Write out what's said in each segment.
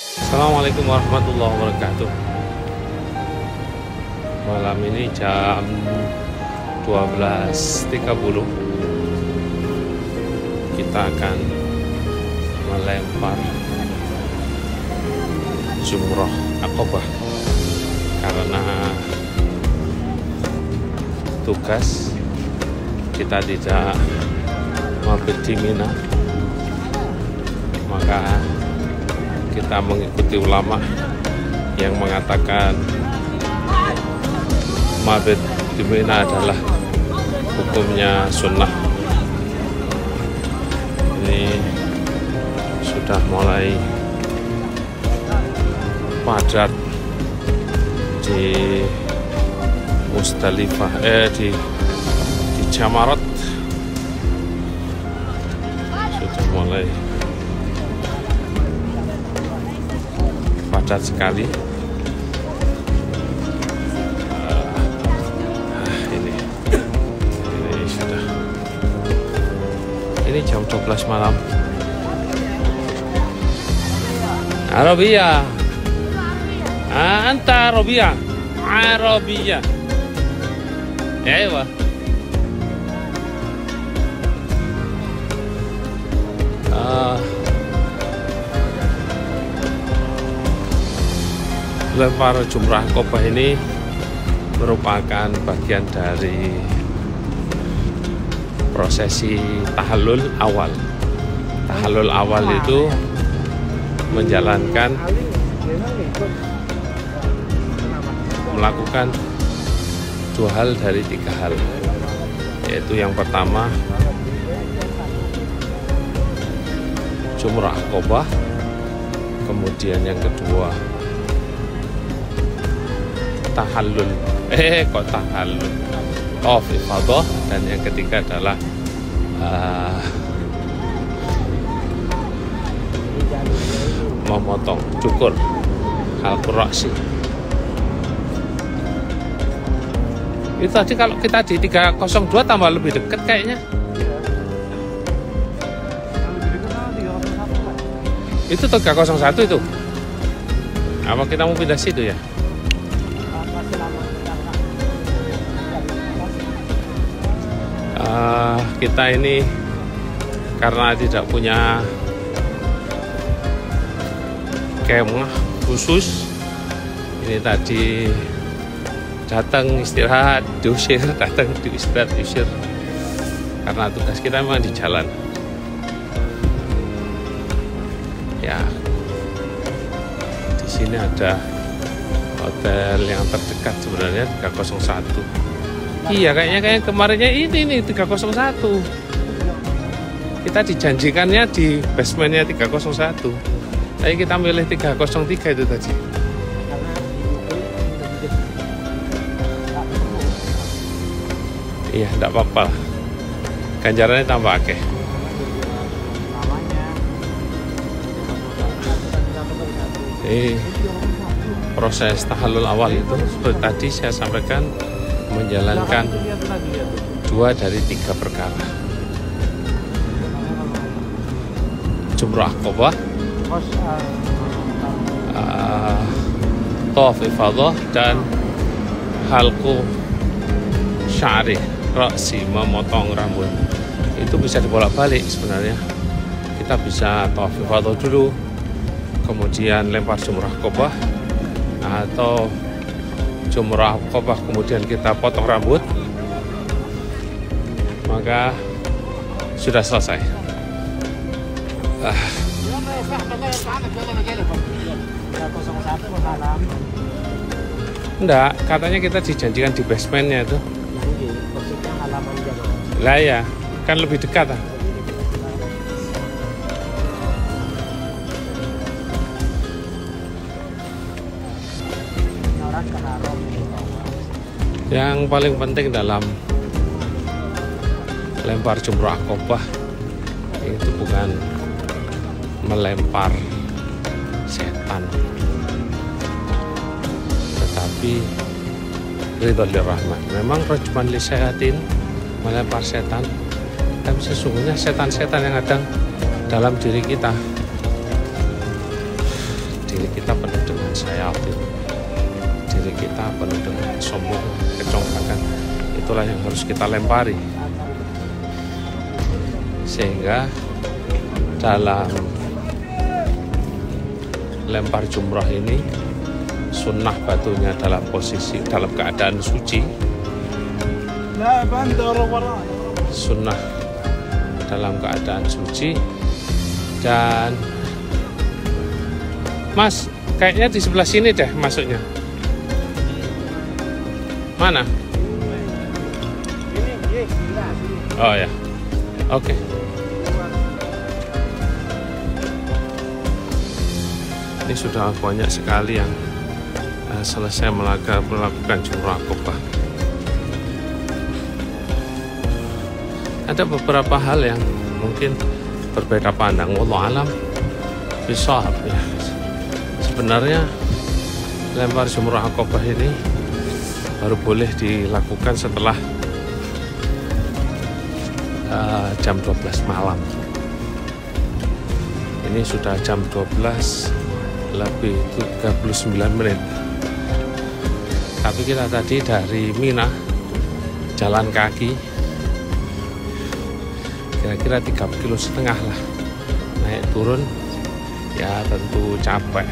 Assalamualaikum warahmatullahi wabarakatuh. Malam ini jam 12.30 kita akan melempar jumroh Aqobah karena tugas kita tidak mampir di Mina, maka kita mengikuti ulama yang mengatakan mabit di Mina adalah hukumnya sunnah. Ini sudah mulai padat di Musdalifah, di Jamarat sudah mulai padat sekali. Ini sudah, ini jam 12 malam. Arabia, anta Arabia, Arabia. Ewa. Lempar jumrah Aqobah ini merupakan bagian dari prosesi tahallul awal. Tahallul awal itu melakukan dua hal dari tiga hal, yaitu yang pertama jumrah Aqobah, kemudian yang kedua tahallul, tahallul tawaf ifadah, dan yang ketiga adalah memotong cukur halqur ra'si. Itu tadi kalau kita di 302 tambah lebih dekat kayaknya. Itu 301 itu. Apa kita mau pindah situ ya? Kita ini karena tidak punya kemah khusus, ini tadi datang istirahat, diusir, datang diistirahat, diusir, karena tugas kita memang di jalan. Ya, di sini ada hotel yang terdekat sebenarnya 301. Iya, kayaknya kemarinnya ini 301. Kita dijanjikannya di basementnya 301. Tapi kita milih 303 itu tadi. Iya, enggak apa-apa. Ganjarannya tambah akeh. Ini proses tahallul awal itu seperti tadi saya sampaikan, menjalankan dua dari tiga perkara: jumrah Aqobah, tawaf ifadah, dan halqu sya'ri ra'si, memotong rambut. Itu bisa dibolak-balik sebenarnya. Kita bisa tawaf ifadah dulu, kemudian lempar jumrah Aqobah, atau jumrah Aqobah kemudian kita potong rambut, maka sudah selesai. Enggak, katanya kita dijanjikan di basementnya itu. Lah ya, kan lebih dekat. Yang paling penting dalam lempar jumrah Aqobah itu bukan melempar setan, tetapi ridho lirrahman. Memang rajman lisyayatin, melempar setan, tapi sesungguhnya setan-setan yang ada dalam diri kita diri kita penuh dengan syayatin, diri kita penuh dengan sombong, kecongkakan. Itulah yang harus kita lempari, sehingga dalam lempar jumrah ini sunnah batunya dalam posisi dalam keadaan suci, sunnah dalam keadaan suci. Dan Mas, kayaknya di sebelah sini deh masuknya. Mana? Oh ya, oke. Ini sudah banyak sekali yang selesai melakukan jumrah Aqobah. Ada beberapa hal yang mungkin berbeda pandang. Wallahu alam bishawab ya. Sebenarnya lempar jumrah Aqobah ini baru boleh dilakukan setelah jam 12 malam. Ini sudah jam 12 lebih 39 menit. Tapi kita tadi dari Mina jalan kaki kira-kira 3,5 kilo lah, naik turun ya tentu capek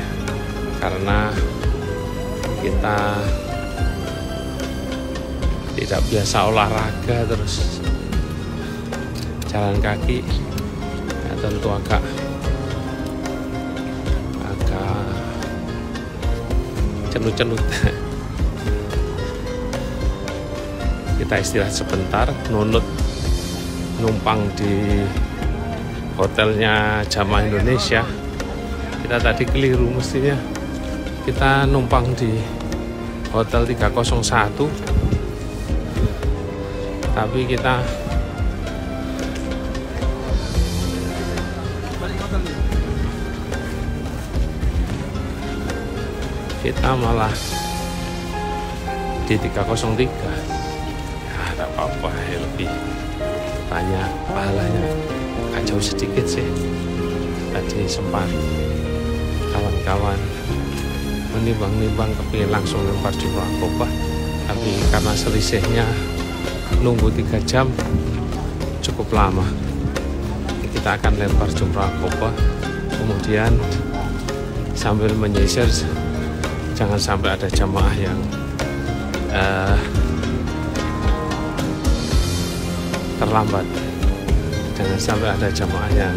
karena kita tidak biasa olahraga, terus jalan kaki ya tentu agak cenut-cenut. Kita istirahat sebentar, numpang di hotelnya Jamaah Indonesia. Kita tadi keliru, mestinya kita numpang di hotel 301, tapi kita malah di 303. Ya tidak apa-apa, lebih banyak pahalanya, agak jauh sedikit sih. Tadi sempat kawan-kawan menimbang-nimbang kepingin langsung lempar jumrah Aqobah, tapi karena selisihnya nunggu 3 jam cukup lama, kita akan lempar jumrah Aqobah, kemudian sambil menyisir jangan sampai ada jamaah yang terlambat, jangan sampai ada jamaah yang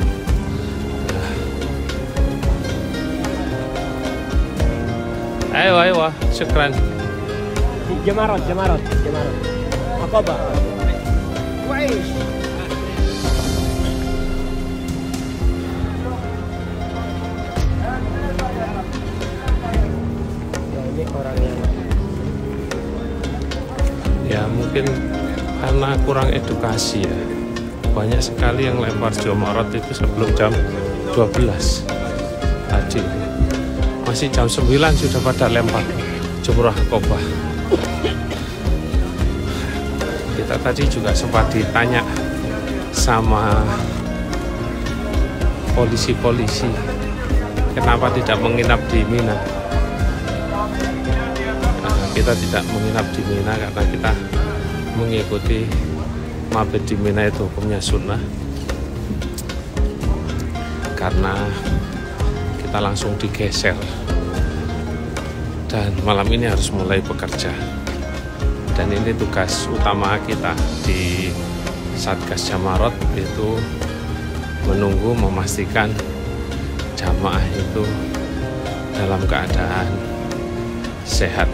ayo syukran. Jamarat Aqobah. Wais. Ini orang yang ya mungkin karena kurang edukasi ya. Banyak sekali yang lempar jamarat itu sebelum jam 12 tadi. Masih jam 9 sudah pada lempar jumrah Aqobah. Kita tadi juga sempat ditanya sama polisi-polisi kenapa tidak menginap di Mina. Kita tidak menginap di Mina karena kita mengikuti mabit di Mina itu hukumnya sunnah, karena kita langsung digeser dan malam ini harus mulai bekerja, dan ini tugas utama kita di Satgas Jamarat, itu menunggu memastikan jamaah itu dalam keadaan sehat,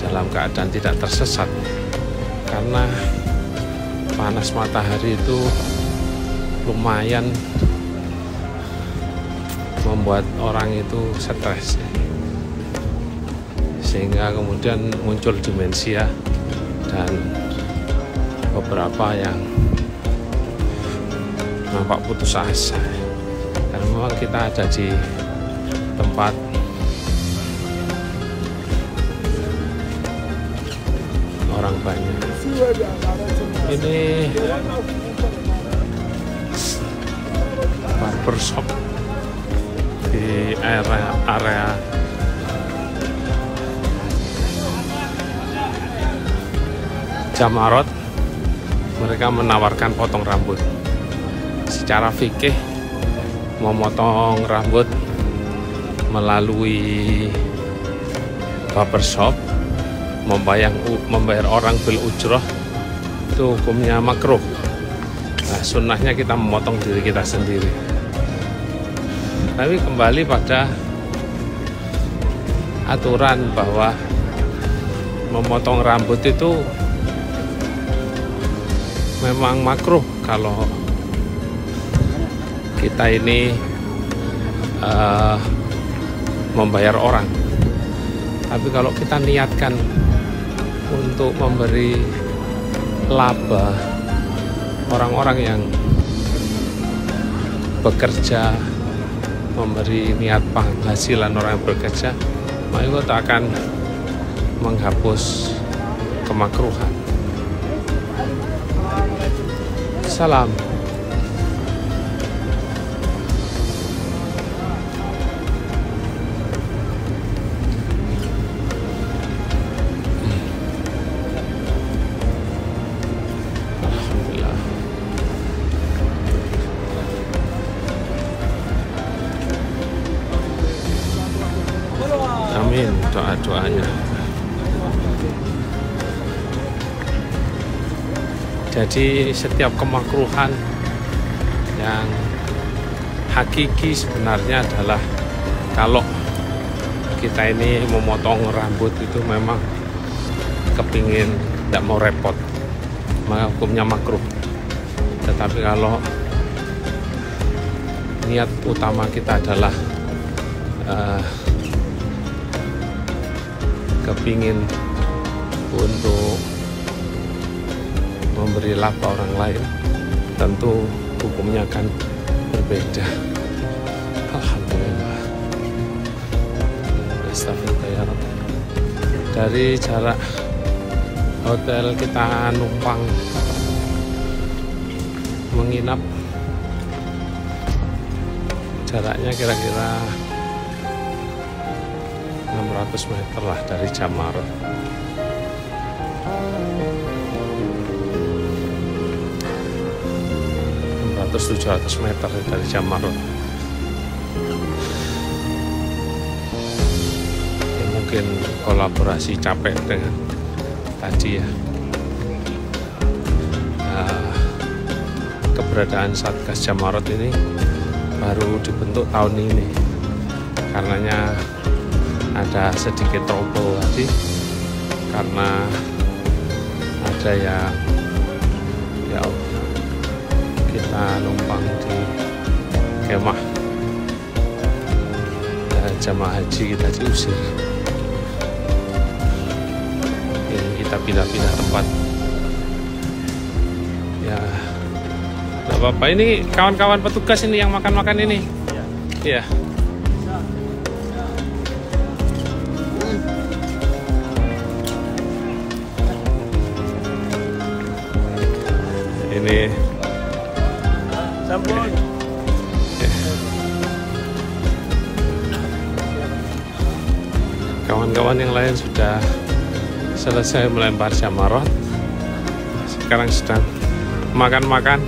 dalam keadaan tidak tersesat, karena panas matahari itu lumayan membuat orang itu stres, sehingga kemudian muncul demensia dan beberapa yang nampak putus asa. Karena memang kita ada di tempat orang banyak. Ini barbershop di area Jamarot. Mereka menawarkan potong rambut. Secara fikih, memotong rambut melalui barbershop, membayar orang bil ujroh, itu hukumnya makruh. Nah, sunnahnya kita memotong diri kita sendiri. Tapi kembali pada aturan bahwa memotong rambut itu memang makruh kalau kita ini membayar orang. Tapi kalau kita niatkan untuk memberi laba orang-orang yang bekerja, memberi niat penghasilan orang yang bekerja, maka itu akan menghapus kemakruhan. Salam. Alhamdulillah. Amin, doa-doanya. Jadi setiap kemakruhan yang hakiki sebenarnya adalah kalau kita ini memotong rambut itu memang kepingin tidak mau repot, maka hukumnya makruh. Tetapi kalau niat utama kita adalah kepingin untuk memberi laba orang lain, tentu hukumnya akan berbeda. Alhamdulillah. Astagfirullah ya Rabb. Dari jarak hotel kita numpang menginap, jaraknya kira-kira 600 meter lah dari Jamarot. 700 meter dari Jamarot. Ya, mungkin kolaborasi capek dengan tadi ya. Keberadaan Satgas Jamarot ini baru dibentuk tahun ini. Karenanya ada sedikit trouble tadi karena ada yang ya Allah, kita numpang di kemah dan jamaah haji kita diusir. Ini kita pindah-pindah tempat ya, nggak apa-apa. Ini kawan-kawan petugas ini yang makan-makan ini ya. Ini sampun. Kawan-kawan yang lain sudah selesai melempar Jamarot. Sekarang sedang makan-makan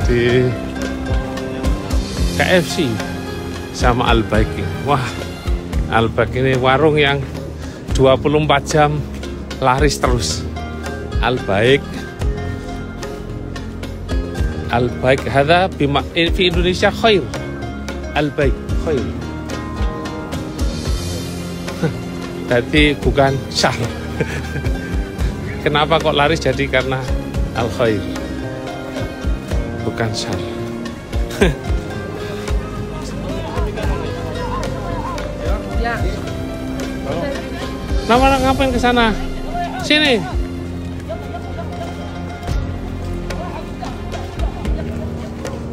di KFC sama Al-Baik. Wah, Al-Baik ini warung yang 24 jam laris terus. Al-Baik hadza bima fi Indonesia khair. Al-Baik khair. Jadi bukan syar. Kenapa kok laris? Jadi karena al-khair, bukan syar. Nama ngapain ke sana? Sini.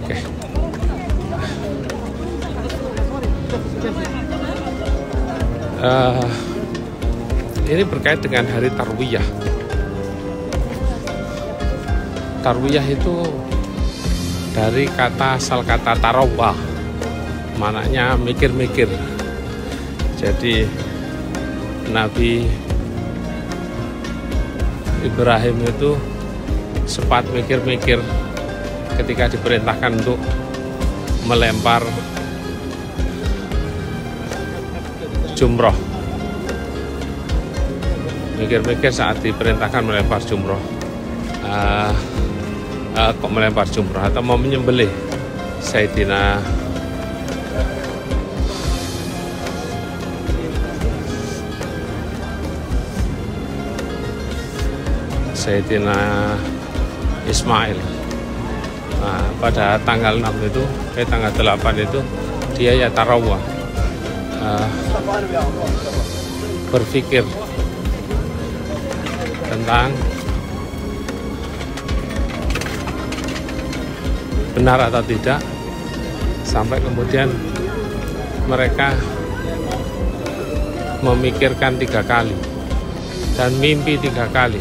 Oke. Ini berkait dengan hari Tarwiyah. Tarwiyah itu dari asal kata tarawah, maknanya mikir-mikir. Jadi Nabi Ibrahim itu sempat mikir-mikir ketika diperintahkan untuk melempar jumroh. Mikir-mikir saat diperintahkan melempar jumroh. Kok melempar jumroh atau mau menyembelih Sayyidina Ismail. Nah, pada tanggal 6 itu, tanggal 8 itu dia ya tarawah, berpikir tentang benar atau tidak, sampai kemudian mereka memikirkan 3 kali dan mimpi 3 kali.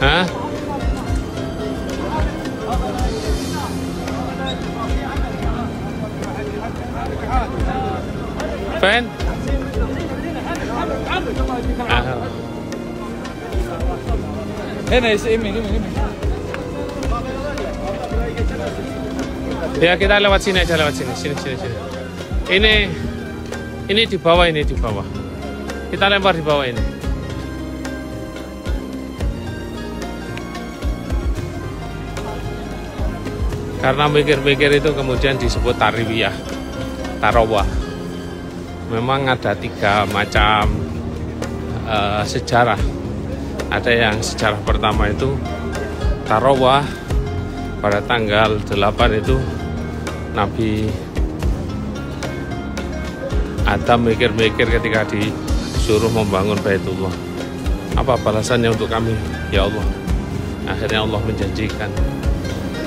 Hah? Ben? Ini. Ya, kita lewat sini aja, lewat sini. Ini di bawah, Kita lempar di bawah ini. Karena mikir-mikir itu kemudian disebut tarawah. Memang ada 3 macam sejarah. Ada yang sejarah pertama itu tarawah pada tanggal 8 itu Nabi Adam mikir-mikir ketika disuruh membangun Baitullah. Apa balasannya untuk kami, ya Allah? Akhirnya Allah menjanjikan,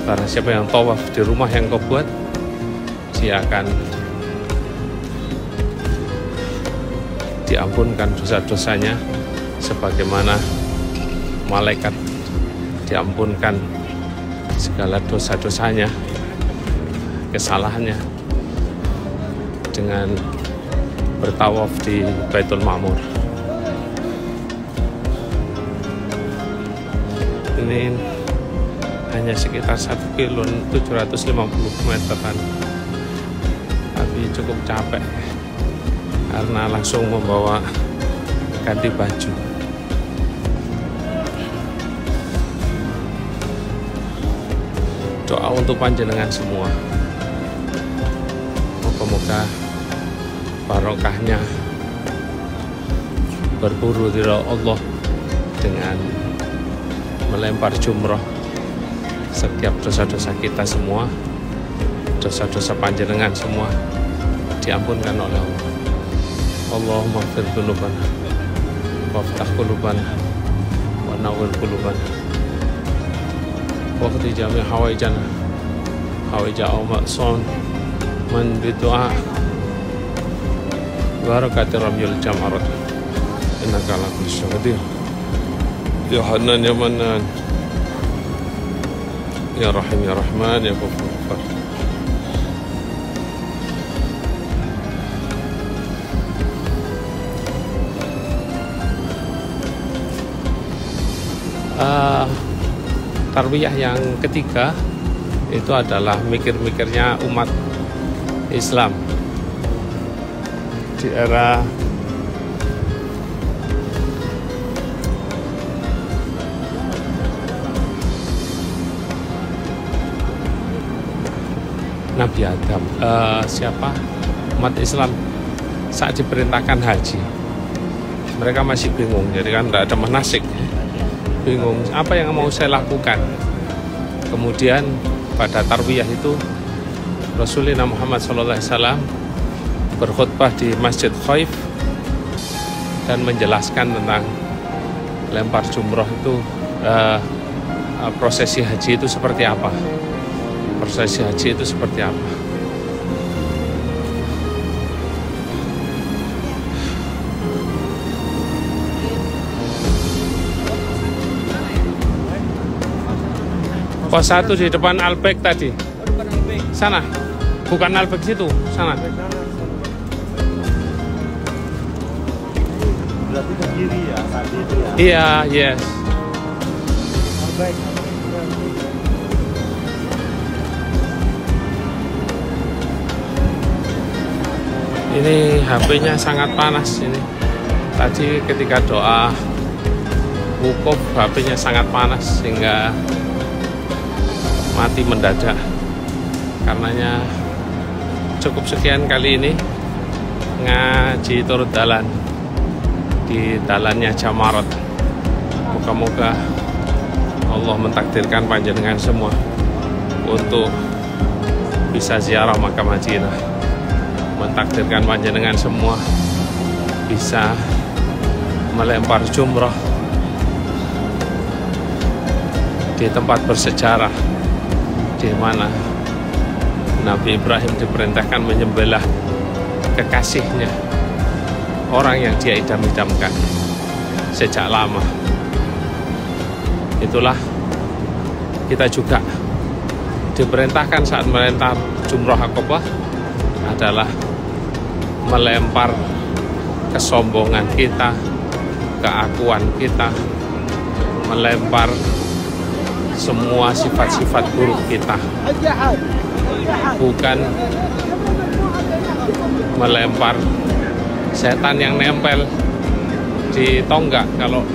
barang siapa yang tawaf di rumah yang kau buat, dia akan diampunkan dosa-dosanya sebagaimana malaikat diampunkan segala dosa-dosanya, kesalahannya dengan bertawaf di Baitul Ma'mur. Ini hanya sekitar 1,750 kilometeran, tapi cukup capek karena langsung membawa ganti baju. Doa untuk panjenengan semua, moga-moga barokahnya berburu ridha Allah dengan melempar jumroh. Setiap dosa-dosa kita semua, dosa-dosa panjenengan semua diampunkan oleh Allah. Allahumma ighfir dzunubana waftah qulubana wa nawwir qulubana waqti jami' hawaijana hawaija aw maqsun man bidu'a barakati ramyul jamarat innaka ala kulli syai'in qadir ya Hanan ya Manan ya Rahim ya Rahman ya Ghafur. Tarwiyah yang ketiga itu adalah mikir-mikirnya umat Islam di era Nabi Adam. Siapa umat Islam saat diperintahkan haji, mereka masih bingung, jadi kan tidak ada manasik, bingung apa yang mau saya lakukan. Kemudian pada tarwiyah itu Rasulullah Muhammad SAW berkhutbah di Masjid Khaif dan menjelaskan tentang lempar jumroh itu, prosesi haji itu seperti apa. Pos 1 di depan Albek tadi. Sana. Bukan Albek situ, sana. Berarti ke kiri ya, tadi itu ya. Iya, yes. Baik. Ini HP-nya sangat panas ini. Tadi ketika doa wukuf HP-nya sangat panas sehingga mati mendadak. Karenanya cukup sekian kali ini ngaji turut dalan di dalannya Jamarot. Moga-moga Allah mentakdirkan panjenengan semua untuk bisa ziarah makam Madinah. Mentakdirkan panjenengan semua bisa melempar jumrah di tempat bersejarah di mana Nabi Ibrahim diperintahkan menyembelih kekasihnya, orang yang dia idam-idamkan sejak lama. Itulah kita juga diperintahkan saat melempar jumrah Aqabah adalah melempar kesombongan kita, keakuan kita, melempar semua sifat-sifat buruk kita, bukan melempar setan yang nempel di tonggak. Kalau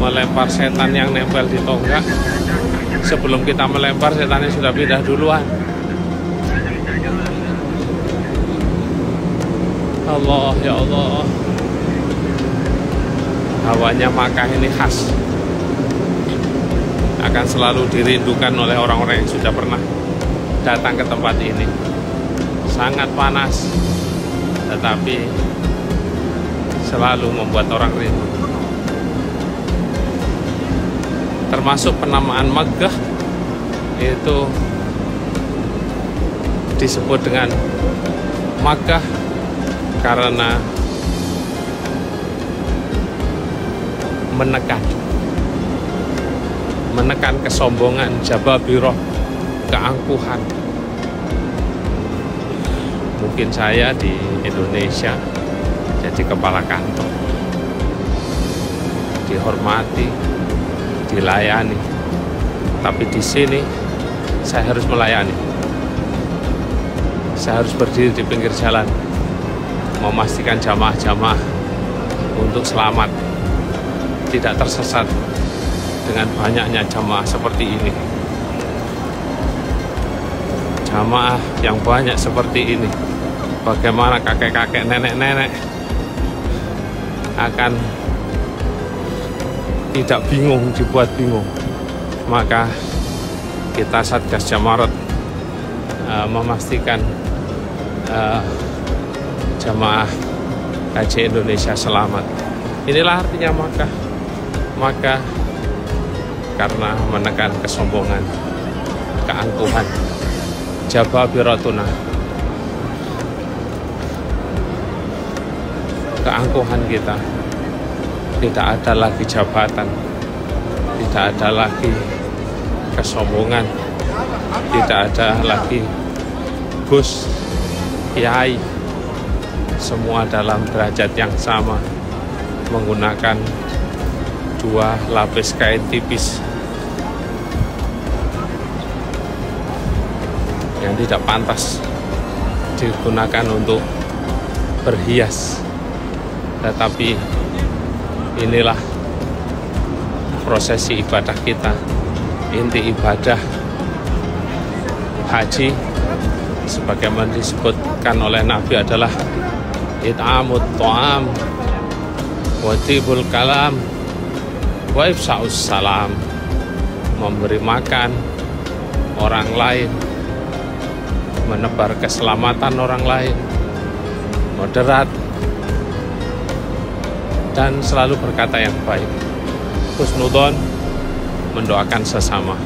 melempar setan yang nempel di tonggak, sebelum kita melempar setannya sudah pindah duluan. Allah, ya Allah, hawanya Makkah ini khas, akan selalu dirindukan oleh orang-orang yang sudah pernah datang ke tempat ini. Sangat panas, tetapi selalu membuat orang rindu. Termasuk penamaan Makkah itu disebut dengan Makkah karena menekan kesombongan, jababiroh, keangkuhan. Mungkin saya di Indonesia jadi kepala kantor, dihormati, dilayani, tapi di sini saya harus melayani. Saya harus berdiri di pinggir jalan, memastikan jamaah-jamaah untuk selamat, tidak tersesat dengan banyaknya jamaah seperti ini. Jamaah yang banyak seperti ini, bagaimana kakek-kakek, nenek-nenek akan tidak bingung, dibuat bingung. Maka kita Satgas Jamarot memastikan jamaah haji Indonesia selamat. Inilah artinya Makkah karena menekan kesombongan, keangkuhan, jababiratuna, keangkuhan kita. Tidak ada lagi jabatan, tidak ada lagi kesombongan, tidak ada lagi Gus, Kiai, semua dalam derajat yang sama, menggunakan 2 lapis kain tipis yang tidak pantas digunakan untuk berhias. Tetapi inilah prosesi ibadah kita. Inti ibadah haji sebagaimana disebutkan oleh Nabi adalah it'amut ta'am wa tibul kalam wa ifsa'us salam, memberi makan orang lain, menebar keselamatan orang lain, moderat, dan selalu berkata yang baik. Husnudon, mendoakan sesama.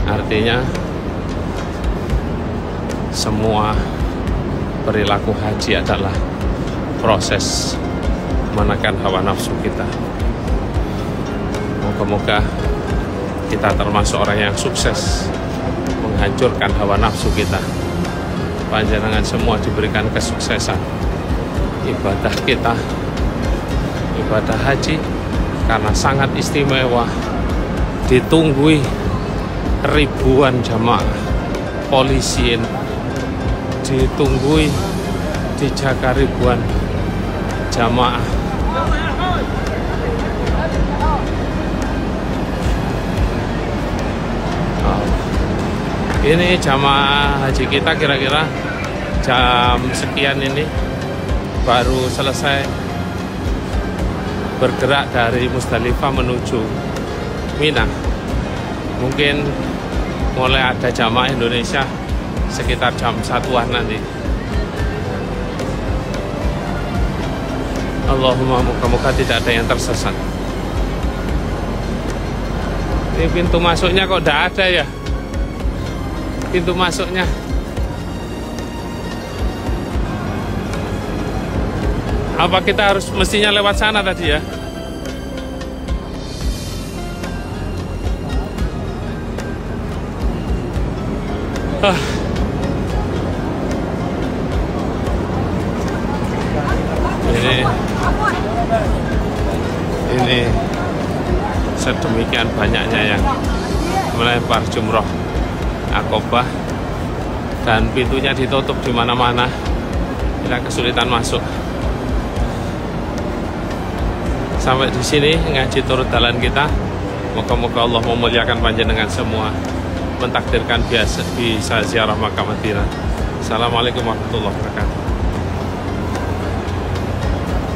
Artinya semua perilaku haji adalah proses menekan hawa nafsu kita. Moga-moga kita termasuk orang yang sukses menghancurkan hawa nafsu kita. Panjenengan semua diberikan kesuksesan ibadah kita, ibadah haji, karena sangat istimewa, ditunggui ribuan jamaah, polisi ditunggui, dijaga ribuan jamaah. Ini jamaah haji kita kira-kira jam sekian ini baru selesai bergerak dari Musdalifah menuju Mina. Mungkin mulai ada jamaah Indonesia sekitar jam 1-an nanti. Allahumma moga-moga tidak ada yang tersesat. Ini pintu masuknya kok tidak ada ya? Pintu masuknya. Apa kita harus mestinya lewat sana tadi ya? Ini sedemikian banyaknya yang melempar jumroh Aqobah dan pintunya ditutup di mana-mana, kita kesulitan masuk. Sampai di sini ngaji turut dalan kita. Moga-moga Allah memuliakan panjenengan semua, mentakdirkan bisa ziarah makam Madinah. Assalamualaikum warahmatullahi wabarakatuh.